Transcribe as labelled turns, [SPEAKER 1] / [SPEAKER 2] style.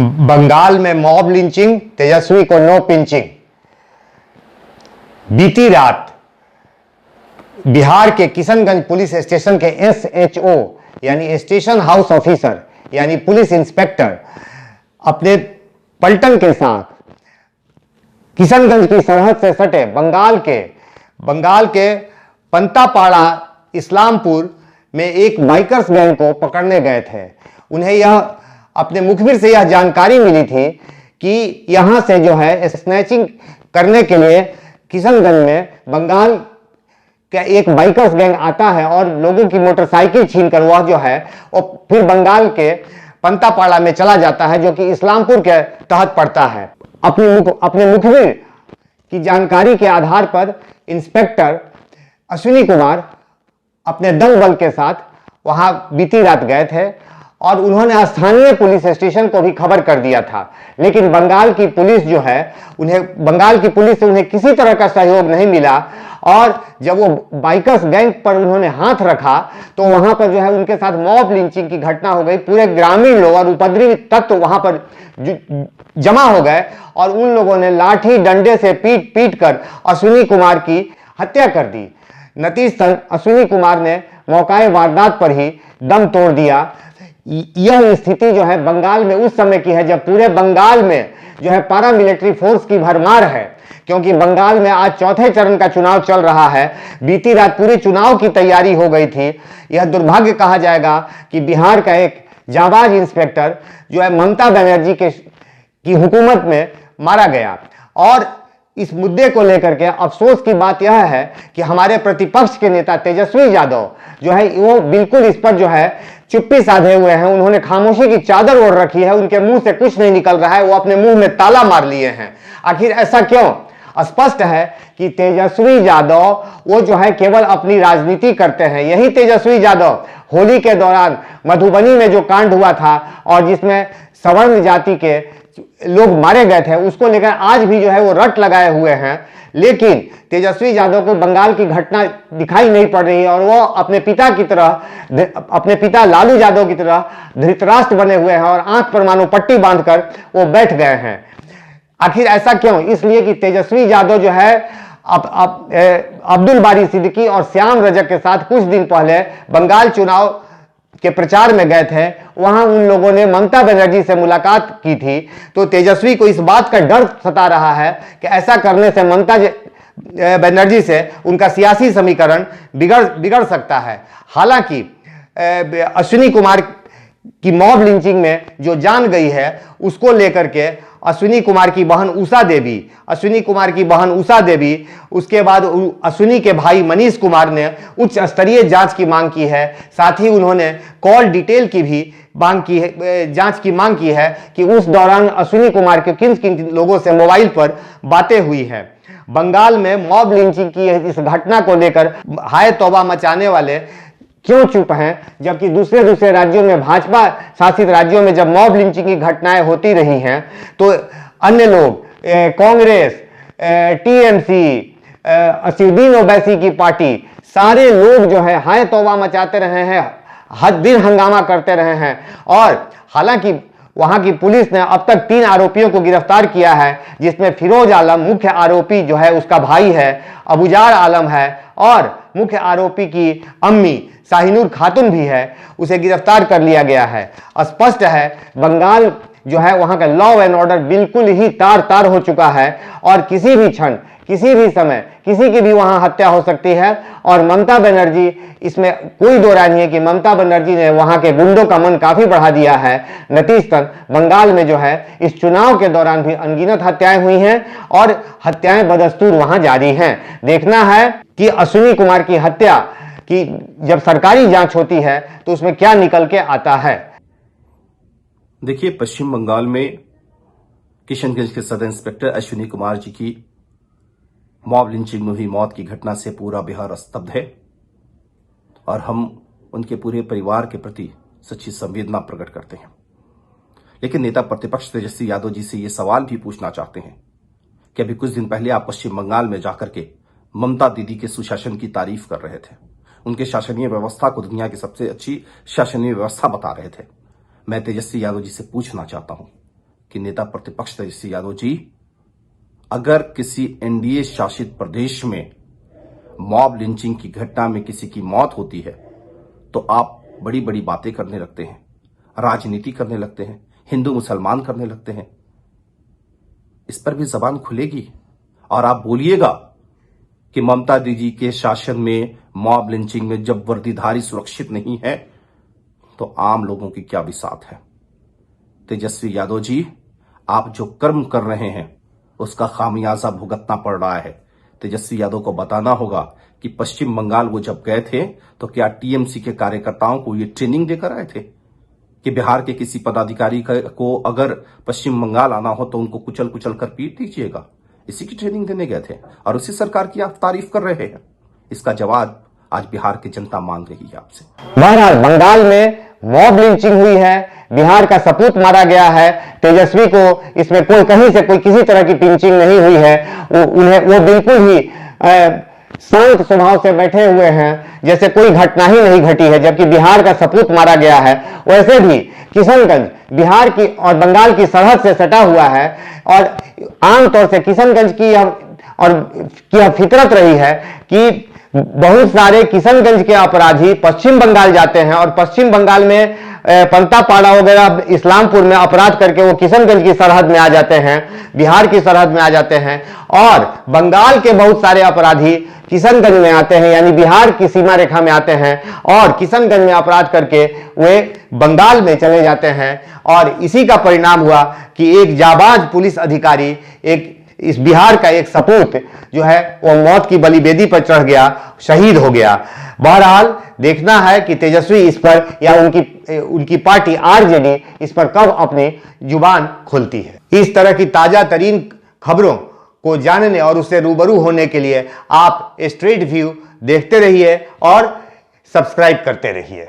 [SPEAKER 1] बंगाल में mob lynching, तेजस्वी को no pinching. बीती रात बिहार के किशनगंज पुलिस स्टेशन के एसएचओ यानी स्टेशन हाउस ऑफिसर यानी पुलिस इंस्पेक्टर अपने पलटन के साथ किशनगंज की सरहद से सटे बंगाल के पंतापाड़ा इस्लामपुर में एक बाइकर्स गैंग को पकड़ने गए थे। उन्हें यह अपने मुखबिर से यह जानकारी मिली थी कि यहां से जो है स्नैचिंग करने के लिए किशनगंज में बंगाल का एक बाइकर्स गैंग आता है और लोगों की मोटरसाइकिल छीनकर वह जो है वो फिर बंगाल के पंतापाड़ा में चला जाता है, जो कि इस्लामपुर के तहत पड़ता है। अपने मुखबिर की जानकारी के आधार पर इंस्पेक्टर अश्विनी कुमार अपने दम बल के साथ वहां बीती रात गए थे और उन्होंने स्थानीय पुलिस स्टेशन को भी खबर कर दिया था, लेकिन बंगाल की पुलिस से उन्हें किसी तरह का सहयोग नहीं मिला। और जब वो बाइकर्स गैंग पर उन्होंने हाथ रखा तो वहां पर जो है उनके साथ मॉब लिंचिंग की घटना हो गई। पूरे ग्रामीण लोग और उपद्रवी तत्व वहां पर जमा हो गए और उन लोगों ने लाठी डंडे से पीट कर अश्विनी कुमार की हत्या कर दी। नतीजतन अश्विनी कुमार ने मौकाए वारदात पर ही दम तोड़ दिया। यह स्थिति जो है बंगाल में उस समय की है जब पूरे बंगाल में जो है पैरामिलिट्री फोर्स की भरमार है, क्योंकि बंगाल में आज चौथे चरण का चुनाव चल रहा है। बीती रात पूरी चुनाव की तैयारी हो गई थी। यह दुर्भाग्य कहा जाएगा कि बिहार का एक जाबाज इंस्पेक्टर जो है ममता बनर्जी की हुकूमत में मारा गया। और इस मुद्दे को लेकर के अफसोस की बात यह है कि हमारे प्रतिपक्ष के नेता तेजस्वी यादव जो है वो बिल्कुल इस पर जो है चुप्पी साधे हुए हैं। उन्होंने खामोशी की चादर ओढ़ रखी है, उनके मुंह से कुछ नहीं निकल रहा है, वो अपने मुंह में ताला मार लिए हैं। आखिर ऐसा क्यों? स्पष्ट है कि तेजस्वी यादव वो जो है केवल अपनी राजनीति करते हैं। यही तेजस्वी यादव होली के दौरान मधुबनी में जो कांड हुआ था और जिसमें सवर्ण जाति के लोग मारे गए थे, उसको लेकर आज भी जो है वो रट लगाए हुए हैं। लेकिन तेजस्वी यादव को बंगाल की घटना दिखाई नहीं पड़ रही है और वो अपने पिता लालू यादव की तरह धृतराष्ट्र बने हुए हैं और आंख पर मानो पट्टी बांधकर वो बैठ गए हैं। आखिर ऐसा क्यों? इसलिए कि तेजस्वी यादव जो है अब्दुल बारी सिद्दीकी और श्याम रजक के साथ कुछ दिन पहले बंगाल चुनाव के प्रचार में गए थे। वहां उन लोगों ने ममता बनर्जी से मुलाकात की थी, तो तेजस्वी को इस बात का डर सता रहा है कि ऐसा करने से ममता बनर्जी से उनका सियासी समीकरण बिगड़ सकता है। हालांकि अश्विनी कुमार की मॉब लिंचिंग में जो जान गई है उसको लेकर के अश्विनी कुमार की बहन उषा देवी, उसके बाद अश्विनी के भाई मनीष कुमार ने उच्च स्तरीय जांच की मांग की है। साथ ही उन्होंने कॉल डिटेल की भी जांच की मांग की है कि उस दौरान अश्विनी कुमार के किन लोगों से मोबाइल पर बातें हुई है। बंगाल में मॉब लिंचिंग की इस घटना को लेकर हाय तौबा मचाने वाले क्यों चुप हैं, जबकि दूसरे राज्यों में, भाजपा शासित राज्यों में जब मॉब लिंचिंग की घटनाएं होती रही हैं तो अन्य लोग, कांग्रेस, टीएमसी, असदुद्दीन ओवैसी की पार्टी, सारे लोग जो है हाय तौबा मचाते रहे हैं, हर दिन हंगामा करते रहे हैं। और हालांकि वहां की पुलिस ने अब तक 3 आरोपियों को गिरफ्तार किया है, जिसमें फिरोज आलम मुख्य आरोपी जो है उसका भाई है, अबुजार आलम है और मुख्य आरोपी की अम्मी शाहीनूर खातून भी है, उसे गिरफ्तार कर लिया गया है। स्पष्ट है बंगाल जो है वहां का लॉ एंड ऑर्डर बिल्कुल ही तार हो चुका है और किसी भी क्षण, किसी भी समय किसी की भी वहां हत्या हो सकती है। और ममता बनर्जी, इसमें कोई दो राय नहीं है कि ममता बनर्जी ने वहां के गुंडों का मन काफी बढ़ा दिया है। नतीजतन बंगाल में जो है इस चुनाव के दौरान भी अनगिनत हत्याएं हुई हैं और हत्याएं बदस्तूर वहां जारी हैं। देखना है कि अश्विनी कुमार की हत्या की जब सरकारी जांच होती है तो उसमें क्या निकल के आता है।
[SPEAKER 2] देखिए, पश्चिम बंगाल में किशनगंज के सदर इंस्पेक्टर अश्विनी कुमार जी की मॉब लिंचिंग में हुई मौत की घटना से पूरा बिहार स्तब्ध है और हम उनके पूरे परिवार के प्रति सच्ची संवेदना प्रकट करते हैं। लेकिन नेता प्रतिपक्ष तेजस्वी यादव जी से ये सवाल भी पूछना चाहते हैं कि अभी कुछ दिन पहले आप पश्चिम बंगाल में जाकर के ममता दीदी के सुशासन की तारीफ कर रहे थे, उनके शासनीय व्यवस्था को दुनिया की सबसे अच्छी शासनीय व्यवस्था बता रहे थे। मैं तेजस्वी यादव जी से पूछना चाहता हूं कि नेता प्रतिपक्ष तेजस्वी यादव जी, अगर किसी एनडीए शासित प्रदेश में मॉब लिंचिंग की घटना में किसी की मौत होती है तो आप बड़ी बड़ी बातें करने लगते हैं, राजनीति करने लगते हैं, हिंदू मुसलमान करने लगते हैं। इस पर भी जबान खुलेगी और आप बोलिएगा कि ममता दीदी के शासन में मॉब लिंचिंग में जब वर्दीधारी सुरक्षित नहीं है तो आम लोगों की क्या बिसात है। तेजस्वी यादव जी, आप जो कर्म कर रहे हैं उसका खामियाजा भुगतना पड़ रहा है। तेजस्वी यादव को बताना होगा कि पश्चिम बंगाल वो जब गए थे तो क्या टीएमसी के कार्यकर्ताओं को ये ट्रेनिंग देकर आए थे कि बिहार के किसी पदाधिकारी को अगर पश्चिम बंगाल आना हो तो उनको कुचल कुचल कर पीट दीजिएगा? इसी की ट्रेनिंग देने गए थे और उसी सरकार की आप तारीफ कर रहे हैं। इसका जवाब आज बिहार की जनता मांग रही है आपसे।
[SPEAKER 1] बहरहाल बंगाल में मॉब लिंचिंग हुई है, बिहार का सपूत मारा गया है। तेजस्वी को इसमें कोई कहीं से कोई किसी तरह की पिंचिंग नहीं हुई है। वो बिल्कुल ही शांत स्वभाव से बैठे हुए हैं, जैसे कोई घटना ही नहीं घटी है, जबकि बिहार का सपूत मारा गया है। वैसे भी किशनगंज बिहार की और बंगाल की सरहद से सटा हुआ है और आमतौर से किशनगंज की फितरत रही है कि बहुत सारे किशनगंज के अपराधी पश्चिम बंगाल जाते हैं और पश्चिम बंगाल में पंतापाड़ा वगैरह इस्लामपुर में अपराध करके वो किशनगंज की सरहद में आ जाते हैं, बिहार की सरहद में आ जाते हैं और बंगाल के बहुत सारे अपराधी किशनगंज में आते हैं, यानी बिहार की सीमा रेखा में आते हैं और किशनगंज में अपराध करके वे बंगाल में चले जाते हैं। और इसी का परिणाम हुआ कि एक जाबाज पुलिस अधिकारी, इस बिहार का एक सपूत जो है वो मौत की बलिवेदी पर चढ़ गया, शहीद हो गया। बहरहाल देखना है कि तेजस्वी इस पर या उनकी पार्टी आरजेडी इस पर कब अपनी जुबान खोलती है। इस तरह की ताजा तरीन खबरों को जानने और उससे रूबरू होने के लिए आप स्ट्रीट व्यू देखते रहिए और सब्सक्राइब करते रहिए।